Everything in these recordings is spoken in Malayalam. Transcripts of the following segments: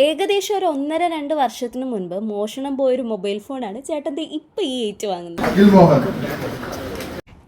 ഏകദേശം ഒരു 1.5-2 വർഷത്തിന് മുൻപ് മോഷണം പോയൊരു മൊബൈൽ ഫോണാണ് ചേട്ടൻ്റെ ഇപ്പം ഈ ഏറ്റുവാങ്ങുന്നത്.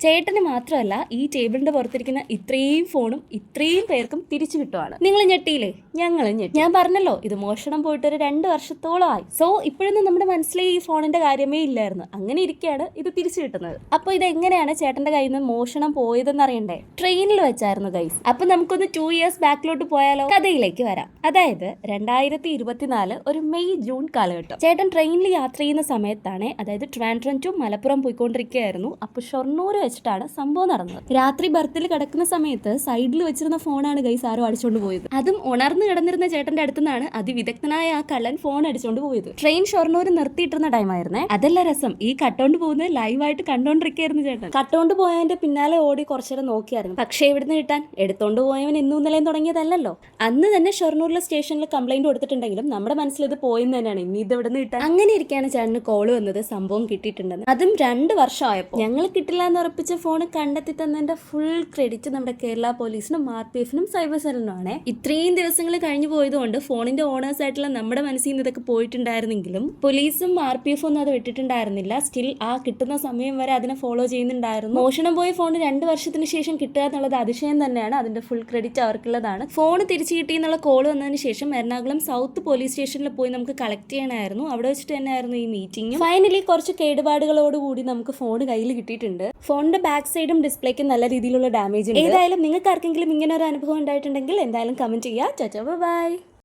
ചേട്ടന് മാത്രമല്ല ഈ ടേബിളിന്റെ പുറത്തിരിക്കുന്ന ഇത്രയും ഫോണും ഇത്രയും പേർക്കും തിരിച്ചു കിട്ടുവാണ്. നിങ്ങൾ ഞെട്ടിയില്ലേ? ഞങ്ങൾ ഞെട്ടി. ഞാൻ പറഞ്ഞല്ലോ ഇത് മോഷണം പോയിട്ട് ഒരു 2 വർഷത്തോളമായി. സോ ഇപ്പോഴൊന്നും നമ്മുടെ മനസ്സിൽ ഈ ഫോണിന്റെ കാര്യമേ ഇല്ലായിരുന്നു. അങ്ങനെ ഇരിക്കുകയാണ് ഇത് തിരിച്ചു കിട്ടുന്നത്. അപ്പോൾ ഇത് എങ്ങനെയാണ് ചേട്ടന്റെ കയ്യിൽ നിന്ന് മോഷണം പോയതെന്ന് അറിയണ്ടേ? ട്രെയിനിൽ വെച്ചായിരുന്നു ഗൈസ്. അപ്പൊ നമുക്കൊന്ന് 2 ഇയേഴ്സ് ബാക്കിലോട്ട് പോയാലോ? കഥയിലേക്ക് വരാം. അതായത് 2024 ഒരു മെയ് ജൂൺ കാലഘട്ടം. ചേട്ടൻ ട്രെയിനിൽ യാത്ര ചെയ്യുന്ന സമയത്താണ്, അതായത് ട്രിവാൻഡ്രം ടു മലപ്പുറം പോയിക്കൊണ്ടിരിക്കുകയായിരുന്നു. അപ്പൊ ഷൊർണൂർ വെച്ചിട്ടാണ് സംഭവം നടന്നത്. രാത്രി ബർത്തിൽ കിടക്കുന്ന സമയത്ത് സൈഡിൽ വെച്ചിരുന്ന ഫോണാണ് ഗൈസ് ആരോ അടിച്ചോണ്ട് പോയത്. അതും ഉണർന്നു കിടന്നിരുന്ന ചേട്ടന്റെ അടുത്ത് നിന്നാണ് അതിവിദഗ്ധനായ ആ കള്ളൻ ഫോൺ അടിച്ചോണ്ട് പോയത്. ട്രെയിൻ ഷൊർണൂർ നിർത്തിയിട്ടിരുന്ന ടൈമായിരുന്നേ. അതല്ല രസം, ഈ കട്ടോണ്ട് പോകുന്നത് ലൈവായിട്ട് കണ്ടോണ്ടിരിക്കുകയായിരുന്നു ചേട്ടൻ. കട്ടോണ്ട് പോയതിന്റെ പിന്നാലെ ഓടി കുറച്ചേരം നോക്കിയായിരുന്നു. പക്ഷേ എവിടുന്ന് കിട്ടാൻ? എടുത്തോണ്ട് പോയവൻ ഇന്നും ഇന്നലെയും തുടങ്ങിയതല്ലോ. അന്ന് തന്നെ ഷൊർണൂരിലെ സ്റ്റേഷനിൽ കംപ്ലൈന്റ് കൊടുത്തിട്ടുണ്ടെങ്കിലും നമ്മുടെ മനസ്സിൽ ഇത് പോയെന്ന് തന്നെയാണ്. ഇനി ഇത് എവിടുന്ന് കിട്ടാൻ? അങ്ങനെ ഇരിക്കുകയാണ് ചേട്ടന് കോള് വന്നത്, സംഭവം കിട്ടിയിട്ടുണ്ടെന്ന്. അതും 2 വർഷമായപ്പോൾ. ഞങ്ങൾ കിട്ടില്ല എന്ന് ഉറപ്പിച്ച ഫോൺ കണ്ടെത്തി തന്നതിന്റെ ഫുൾ ക്രെഡിറ്റ് നമ്മുടെ കേരള പോലീസിനും RPF-നും സൈബർ സെല്ലിനുമാണ്. ഇത്രയും ദിവസങ്ങൾ കഴിഞ്ഞു പോയതുകൊണ്ട് ഫോണിന്റെ ഓണേഴ്സ് ആയിട്ടുള്ള നമ്മുടെ മനസ്സിൽ നിന്ന് ഇതൊക്കെ പോയിട്ടുണ്ടായിരുന്നെങ്കിലും പോലീസും RPF ഒന്നും അത് വിട്ടിട്ടുണ്ടായിരുന്നില്ല. സ്റ്റിൽ ആ കിട്ടുന്ന സമയം വരെ അതിനെ ഫോളോ ചെയ്യുന്നുണ്ടായിരുന്നു. മോഷണം പോയ ഫോൺ 2 വർഷത്തിന് ശേഷം കിട്ടുക എന്നുള്ളത് അതിശയം തന്നെയാണ്. അതിന്റെ ഫുൾ ക്രെഡിറ്റ് അവർക്കുള്ളതാണ്. ഫോൺ തിരിച്ചു കിട്ടി എന്നുള്ള കോൾ വന്നതിന് ശേഷം എറണാകുളം സൗത്ത് പോലീസ് സ്റ്റേഷനിൽ പോയി നമുക്ക് കളക്ട് ചെയ്യണമായിരുന്നു. അവിടെ വെച്ചിട്ട് തന്നെയായിരുന്നു ഈ മീറ്റിംഗ്. ഫൈനലി കുറച്ച് കേടുപാടുകളോടുകൂടി നമുക്ക് ഫോൺ കയ്യിൽ കിട്ടിയിട്ടുണ്ട്. ഫോണിന്റെ ബാക്ക് സൈഡും ഡിസ്പ്ലേക്കും നല്ല രീതിയിലുള്ള ഡാമേജ് ഉണ്ട്. ഏതായാലും നിങ്ങൾക്ക് ആർക്കെങ്കിലും ഇങ്ങനെ ഒരു അനുഭവം ഉണ്ടായിട്ടുണ്ടെങ്കിൽ എന്തായാലും കമന്റ് ചെയ്യുക. ബൈ.